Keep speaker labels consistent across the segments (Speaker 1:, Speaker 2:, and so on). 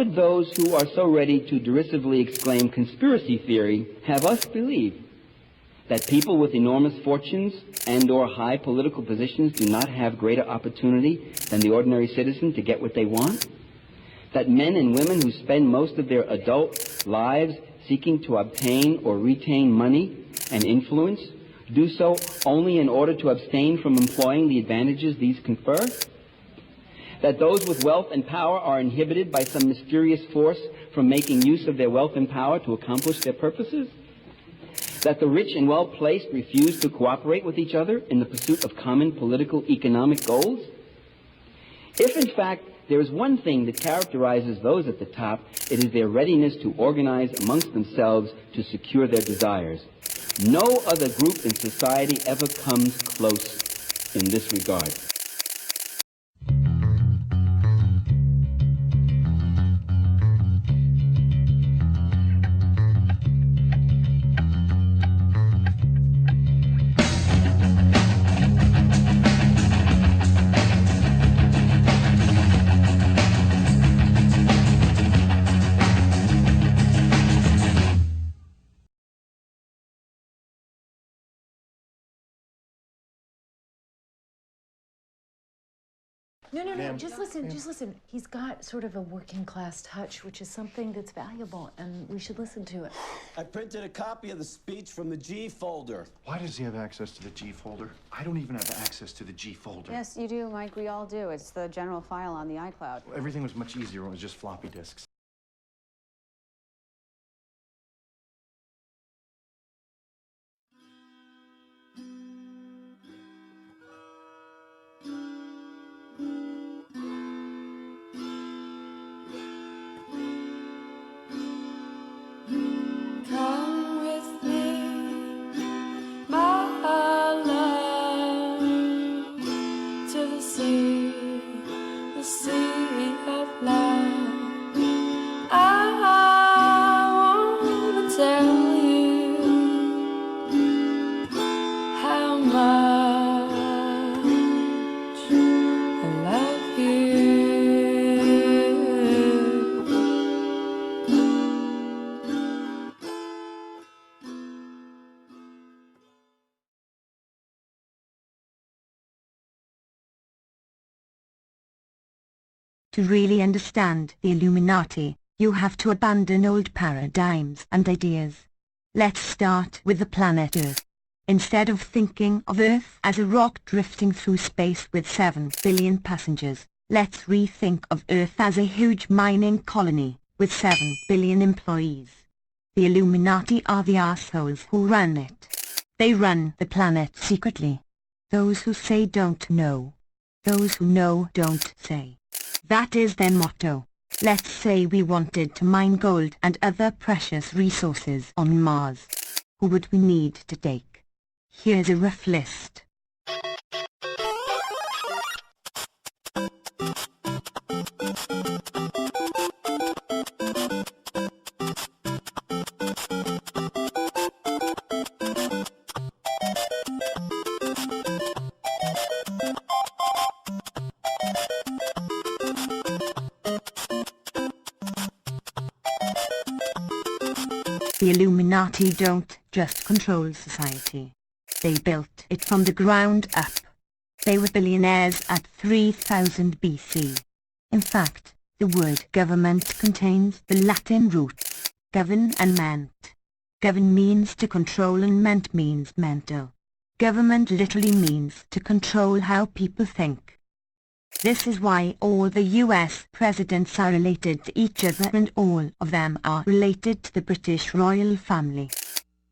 Speaker 1: would those who are so ready to derisively exclaim conspiracy theory have us believe? That people with enormous fortunes and/or high political positions do not have greater opportunity than the ordinary citizen to get what they want? That men and women who spend most of their adult lives seeking to obtain or retain money and influence do so only in order to abstain from employing the advantages these confer? That those with wealth and power are inhibited by some mysterious force from making use of their wealth and power to accomplish their purposes? That the rich and well-placed refuse to cooperate with each other in the pursuit of common political economic goals? If, in fact, there is one thing that characterizes those at the top, it is their readiness to organize amongst themselves to secure their desires. No other group in society ever comes close in this regard.
Speaker 2: No, just listen. He's got sort of a working class touch, which is something that's valuable, and we should listen to it.
Speaker 3: I printed a copy of the speech from the G folder.
Speaker 4: Why does he have access to the G folder? I don't even have access to the G folder.
Speaker 5: Yes, you do, Mike. We all do. It's the general file on the iCloud.
Speaker 4: Everything was much easier when it was just floppy disks.
Speaker 6: To really understand the Illuminati, you have to abandon old paradigms and ideas. Let's start with the planet Earth. Instead of thinking of Earth as a rock drifting through space with 7 billion passengers, let's rethink of Earth as a huge mining colony with 7 billion employees. The Illuminati are the assholes who run it. They run the planet secretly. Those who say don't know. Those who know don't say. That is their motto. Let's say we wanted to mine gold and other precious resources on Mars. Who would we need to take? Here's a rough list. The Illuminati don't just control society. They built it from the ground up. They were billionaires at 3000 BC. In fact, the word government contains the Latin roots, govern and ment. Govern means to control and ment means mental. Government literally means to control how people think. This is why all the US presidents are related to each other and all of them are related to the British royal family.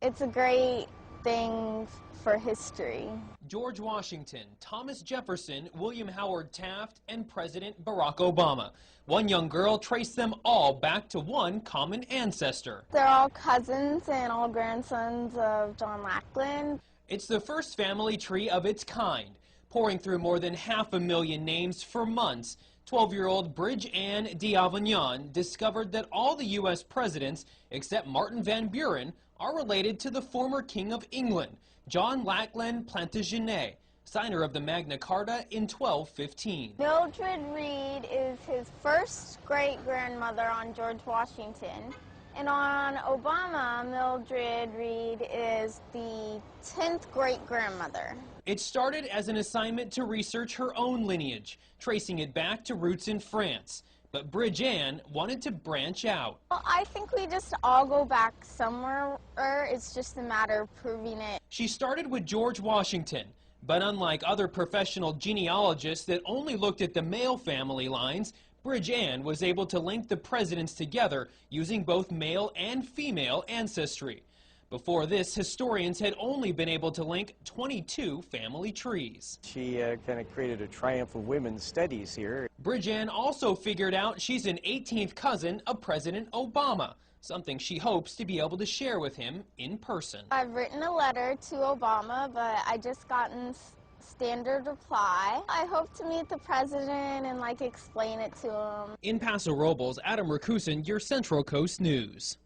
Speaker 7: It's a great thing for history.
Speaker 8: George Washington, Thomas Jefferson, William Howard Taft, and President Barack Obama. One young girl traced them all back to one common ancestor.
Speaker 7: They're all cousins and all grandsons of John Lackland.
Speaker 8: It's the first family tree of its kind. Pouring through more than 500,000 names for months, 12-year-old Bridge Ann d'Avignon discovered that all the U.S. presidents, except Martin Van Buren, are related to the former King of England, John Lackland Plantagenet. signer of the Magna Carta in 1215.
Speaker 7: Mildred Reed is his first great-grandmother on George Washington. And on Obama, Mildred Reed is the 10th great-grandmother.
Speaker 8: It started as an assignment to research her own lineage, tracing it back to roots in France. But Bridge Ann wanted to branch out.
Speaker 7: Well, I think we just all go back somewhere. It's just a matter of proving it.
Speaker 8: She started with George Washington, but unlike other professional genealogists that only looked at the male family lines, Bridge Ann was able to link the presidents together using both male and female ancestry. Before this, historians had only been able to link 22 family trees.
Speaker 9: She kind of created a triumph of women's studies here.
Speaker 8: Bridge Ann also figured out she's an 18th cousin of President Obama, something she hopes to be able to share with him in person.
Speaker 7: I've written a letter to Obama, but I just gotten standard reply. I hope to meet the president and explain it to him.
Speaker 8: In Paso Robles, Adam Rakusin, your Central Coast News.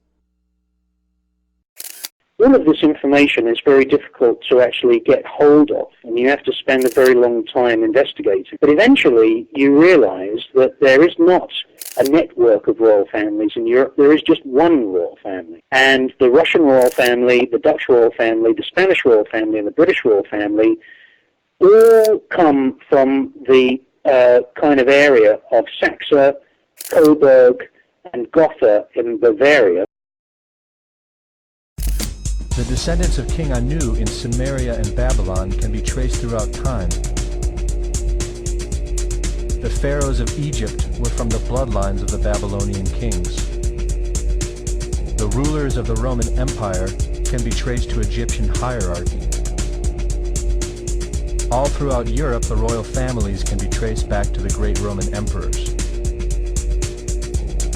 Speaker 10: All of this information is very difficult to actually get hold of, and you have to spend a very long time investigating. But eventually you realize that there is not a network of royal families in Europe. There is just one royal family. And the Russian royal family, the Dutch royal family, the Spanish royal family, and the British royal family all come from the kind of area of Saxe, Coburg, and Gotha in Bavaria.
Speaker 11: The descendants of King Anu in Sumeria and Babylon can be traced throughout time. The pharaohs of Egypt were from the bloodlines of the Babylonian kings. The rulers of the Roman Empire can be traced to Egyptian hierarchy. All throughout Europe, the royal families can be traced back to the great Roman emperors.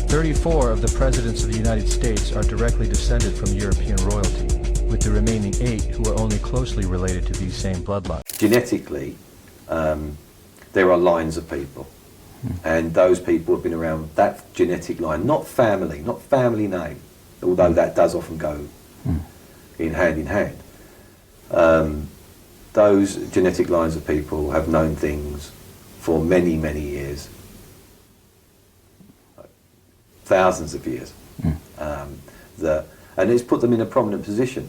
Speaker 11: 34 of the presidents of the United States are directly descended from European royalty, with the remaining 8 who are only closely related to these same bloodlines.
Speaker 12: Genetically, there are lines of people, and those people have been around that genetic line, not family name, although that does often go in hand. Those genetic lines of people have known things for many, many years, thousands of years, and it's put them in a prominent position.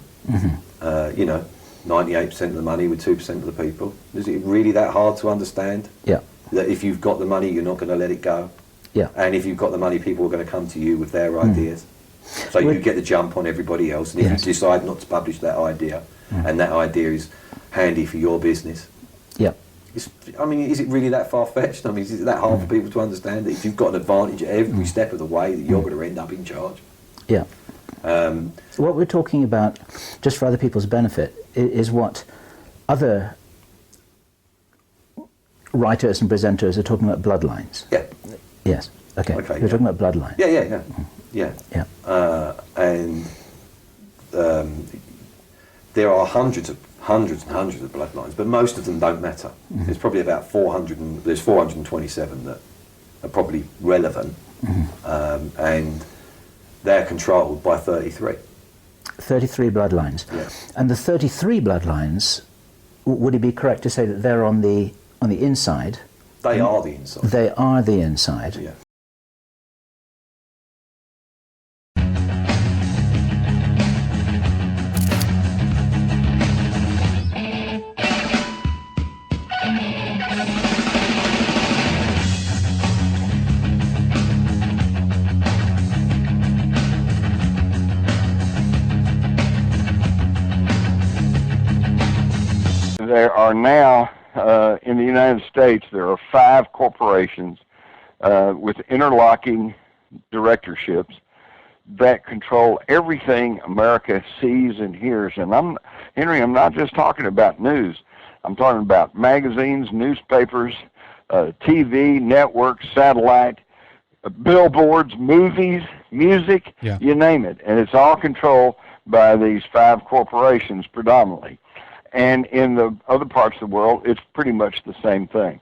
Speaker 12: 98% of the money with 2% of the people. Is it really that hard to understand?
Speaker 13: Yeah.
Speaker 12: That if you've got the money, you're not going to let it go.
Speaker 13: Yeah.
Speaker 12: And if you've got the money, people are going to come to you with their ideas. So you get the jump on everybody else. And if you decide not to publish that idea, and that idea is handy for your business.
Speaker 13: Yeah.
Speaker 12: Is it really that far-fetched? Is it that hard for people to understand that if you've got an advantage at every step of the way, that you're going to end up in charge?
Speaker 13: Yeah. What we're talking about, just for other people's benefit, is what other writers and presenters are talking about bloodlines.
Speaker 12: Yeah.
Speaker 13: Yes. Okay. We're talking about bloodlines.
Speaker 12: Yeah. And there are hundreds and hundreds of bloodlines, but most of them don't matter. There's probably about 427 that are probably relevant, and they're controlled by 33.
Speaker 13: 33 bloodlines.
Speaker 12: Yeah.
Speaker 13: And the 33 bloodlines, would it be correct to say that they're on the inside?
Speaker 12: They are the inside.
Speaker 13: They are the inside.
Speaker 12: Yeah.
Speaker 14: There are now, in the United States, there are 5 corporations with interlocking directorships that control everything America sees and hears. And I'm not just talking about news. I'm talking about magazines, newspapers, TV, networks, satellite, billboards, movies, music, you name it. And it's all controlled by these 5 corporations predominantly. And in the other parts of the world, it's pretty much the same thing.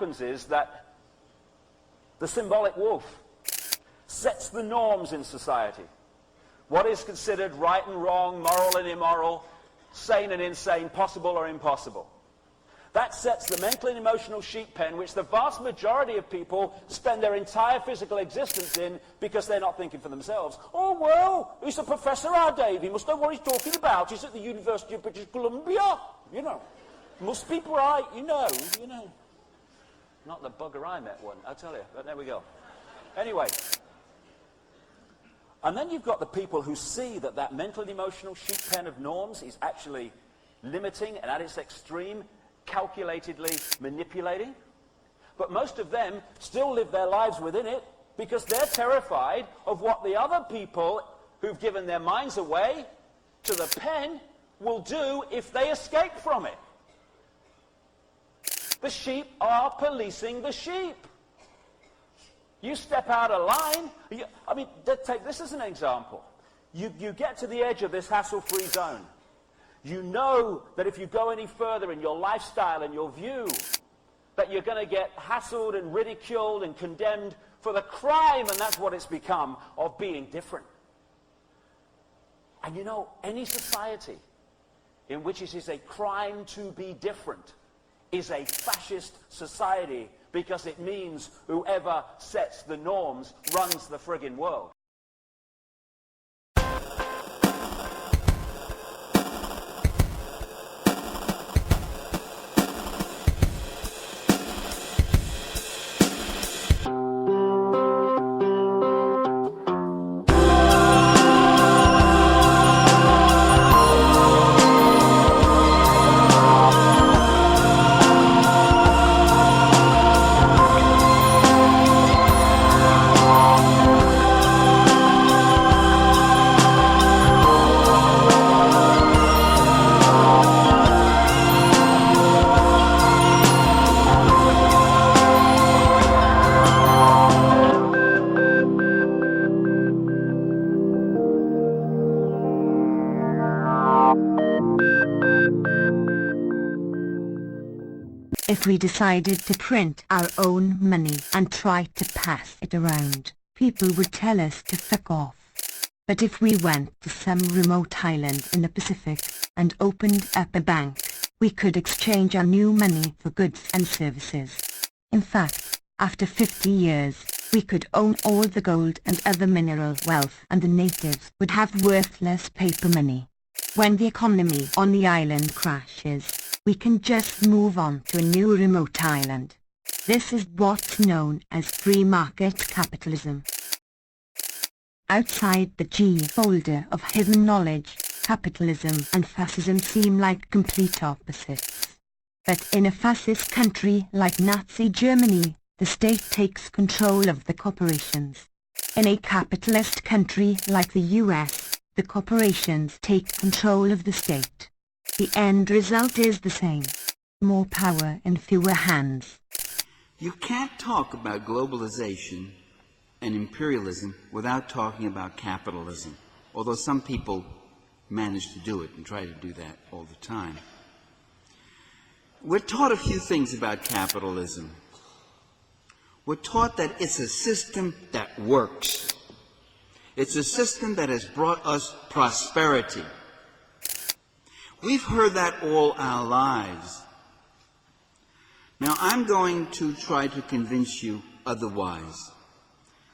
Speaker 15: happens is that the symbolic wolf sets the norms in society. What is considered right and wrong, moral and immoral, sane and insane, possible or impossible. That sets the mental and emotional sheep pen which the vast majority of people spend their entire physical existence in because they're not thinking for themselves. Oh, well, he's a professor, our Dave. He must know what he's talking about. He's at the University of British Columbia. You know, must be bright, you know. Not the bugger I met one, I'll tell you. But there we go. Anyway. And then you've got the people who see that that mental and emotional sheep pen of norms is actually limiting and at its extreme, calculatedly manipulating. But most of them still live their lives within it because they're terrified of what the other people who've given their minds away to the pen will do if they escape from it. The sheep are policing the sheep. You step out of line. I mean, take this as an example. You get to the edge of this hassle-free zone. You know that if you go any further in your lifestyle and your view, that you're going to get hassled and ridiculed and condemned for the crime, and that's what it's become, of being different. And you know, any society in which it is a crime to be different is a fascist society, because it means whoever sets the norms runs the friggin' world.
Speaker 6: If we decided to print our own money and try to pass it around, people would tell us to fuck off. But if we went to some remote island in the Pacific and opened up a bank, we could exchange our new money for goods and services. In fact, after 50 years, we could own all the gold and other mineral wealth, and the natives would have worthless paper money. When the economy on the island crashes, we can just move on to a new remote island. This is what's known as free market capitalism. Outside the G folder of hidden knowledge, capitalism and fascism seem like complete opposites. But in a fascist country like Nazi Germany, the state takes control of the corporations. In a capitalist country like the US, the corporations take control of the state. The end result is the same. More power in fewer hands.
Speaker 16: You can't talk about globalization and imperialism without talking about capitalism, although some people manage to do it and try to do that all the time. We're taught a few things about capitalism. We're taught that it's a system that works. It's a system that has brought us prosperity. We've heard that all our lives. Now, I'm going to try to convince you otherwise,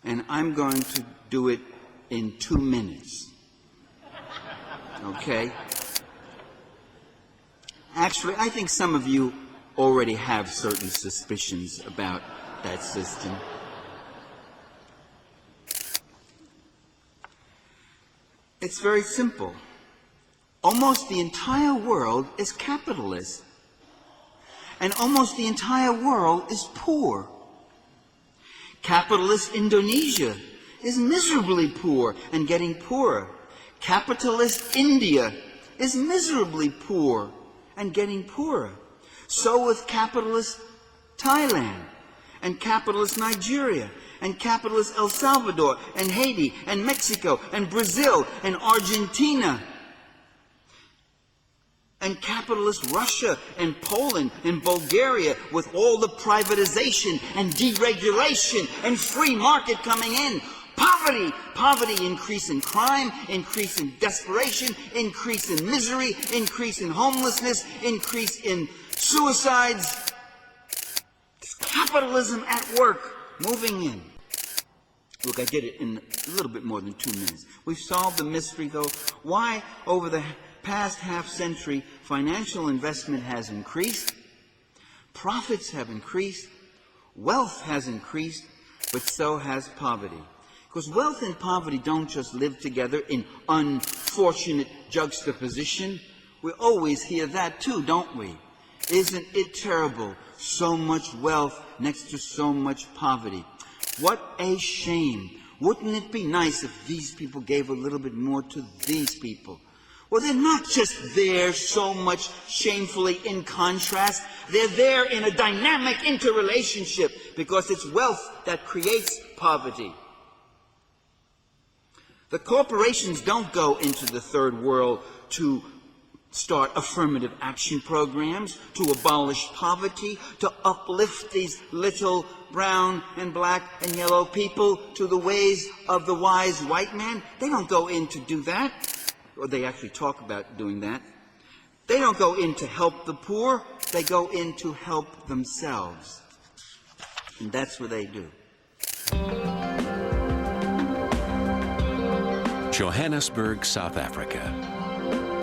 Speaker 16: and I'm going to do it in 2 minutes. Okay? Actually, I think some of you already have certain suspicions about that system. It's very simple. Almost the entire world is capitalist, and almost the entire world is poor. Capitalist Indonesia is miserably poor and getting poorer. Capitalist India is miserably poor and getting poorer. So with capitalist Thailand, and capitalist Nigeria, and capitalist El Salvador, and Haiti, and Mexico, and Brazil, and Argentina. And capitalist Russia and Poland and Bulgaria with all the privatization and deregulation and free market coming in. Poverty, increase in crime, increase in desperation, increase in misery, increase in homelessness, increase in suicides. Capitalism at work, moving in. Look, I did it in a little bit more than 2 minutes. We've solved the mystery, though, why over the past half-century financial investment has increased, profits have increased, wealth has increased, but so has poverty. Because wealth and poverty don't just live together in unfortunate juxtaposition. We always hear that too, don't we? Isn't it terrible? So much wealth next to so much poverty. What a shame. Wouldn't it be nice if these people gave a little bit more to these people? Well, they're not just there so much shamefully in contrast. They're there in a dynamic interrelationship because it's wealth that creates poverty. The corporations don't go into the third world to start affirmative action programs, to abolish poverty, to uplift these little brown and black and yellow people to the ways of the wise white man. They don't go in to do that. Or they actually talk about doing that. They don't go in to help the poor. They go in to help themselves. And that's what they do.
Speaker 17: Johannesburg, South Africa.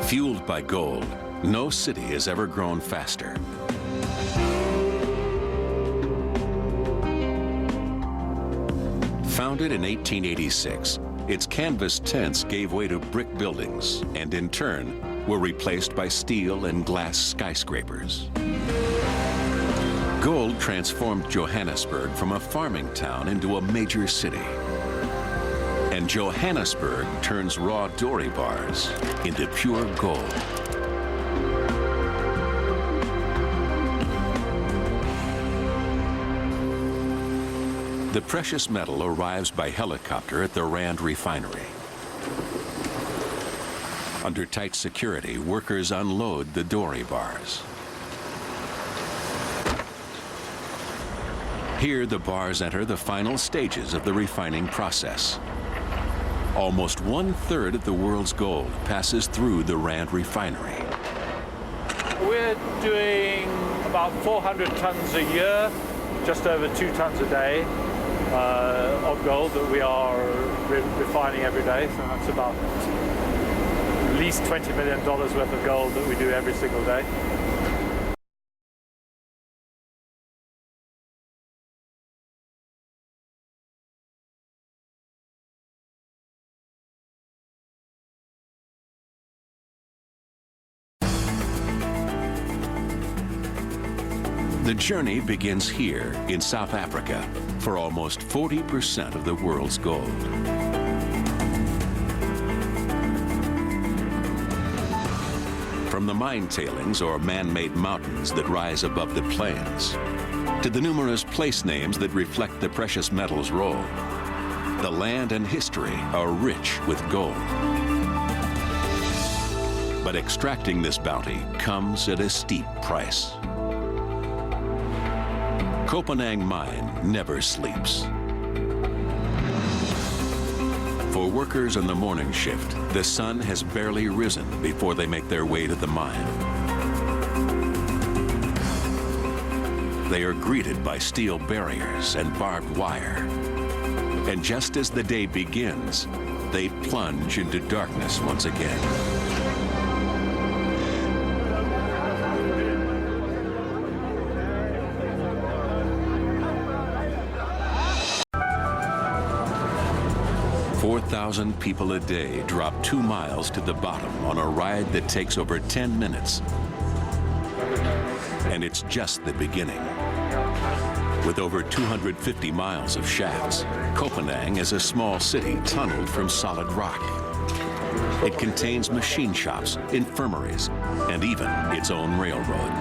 Speaker 17: Fueled by gold, no city has ever grown faster. Founded in 1886, its canvas tents gave way to brick buildings and, in turn, were replaced by steel and glass skyscrapers. Gold transformed Johannesburg from a farming town into a major city. And Johannesburg turns raw dory bars into pure gold. The precious metal arrives by helicopter at the Rand refinery. Under tight security, workers unload the dory bars. Here, the bars enter the final stages of the refining process. Almost 1/3 of the world's gold passes through the Rand refinery.
Speaker 18: We're doing about 400 tons a year, just over 2 tons a day of gold that we are refining every day. So that's about at least $20 million worth of gold that we do every single day.
Speaker 17: The journey begins here in South Africa for almost 40% of the world's gold. From the mine tailings or man-made mountains that rise above the plains, to the numerous place names that reflect the precious metal's role, the land and history are rich with gold. But extracting this bounty comes at a steep price. Kopanang Mine never sleeps. For workers on the morning shift, the sun has barely risen before they make their way to the mine. They are greeted by steel barriers and barbed wire. And just as the day begins, they plunge into darkness once again. "4,000 people a day drop 2 miles to the bottom on a ride that takes over 10 minutes. And it's just the beginning. With over 250 miles of shafts, Kopanang is a small city tunneled from solid rock. It contains machine shops, infirmaries, and even its own railroad.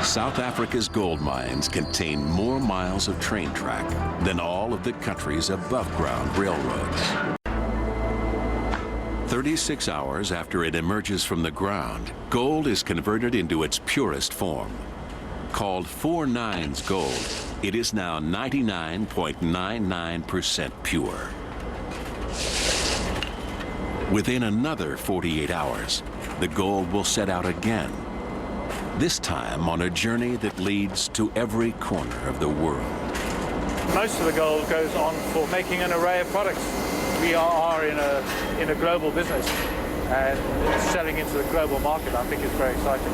Speaker 17: South Africa's gold mines contain more miles of train track than all of the country's above-ground railroads. 36 hours after it emerges from the ground, gold is converted into its purest form. Called 4 nines gold, it is now 99.99% pure. Within another 48 hours, the gold will set out again, this time on a journey that leads to every corner of the world.
Speaker 18: Most of the gold goes on for making an array of products. We are in a global business, and selling into the global market, I think, is very exciting.